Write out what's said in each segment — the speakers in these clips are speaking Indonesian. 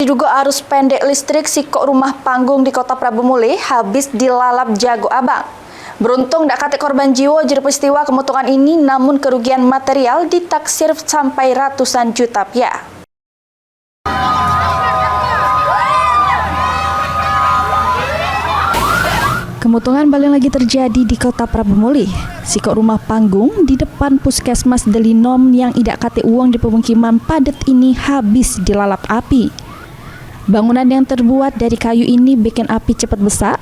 diduga arus pendek listrik sikok rumah panggung di Kota Prabu Muli habis dilalap jago abang. Beruntung tak kate korban jiwa jadi peristiwa kemutungan ini, namun kerugian material ditaksir sampai ratusan juta rupiah. Kemutungan balik lagi terjadi di Kota Prabu Muli. Sikok rumah panggung di depan Puskesmas Delinom yang idak kate uang di pemukiman padat ini habis dilalap api. Bangunan yang terbuat dari kayu ini bikin api cepat besar.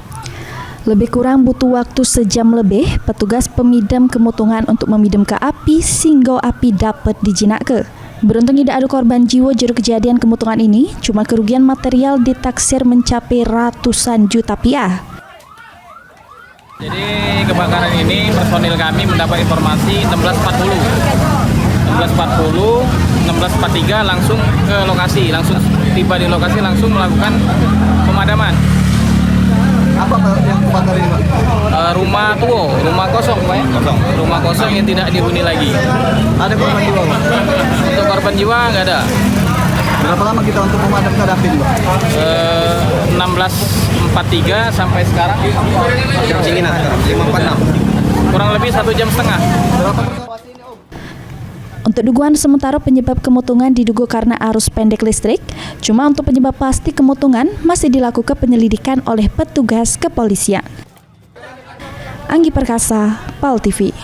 Lebih kurang butuh waktu sejam lebih petugas pemadam kemutungan untuk memadamkan api sehingga api dapat dijinakkan. Beruntung tidak ada korban jiwa juru kejadian kemutungan ini, cuma kerugian material ditaksir mencapai ratusan juta rupiah. Jadi kebakaran ini personil kami mendapat informasi 16.43 langsung ke lokasi, langsung tiba di lokasi, langsung melakukan pemadaman. Apa yang kebakar ini, Pak? Rumah tua, rumah kosong, Pak. Rumah kosong yang tidak dihuni lagi. Ada korban jiwa, Pak? Untuk korban jiwa nggak ada. Berapa lama kita untuk memadamkan api, Pak? 16.43 sampai sekarang. Jam segini, 5.46. Kurang lebih 1,5 jam. Berapa? Untuk dugaan sementara penyebab kemutungan diduga karena arus pendek listrik. Cuma untuk penyebab pasti kemutungan masih dilakukan penyelidikan oleh petugas kepolisian. Anggi Perkasa, PAL TV.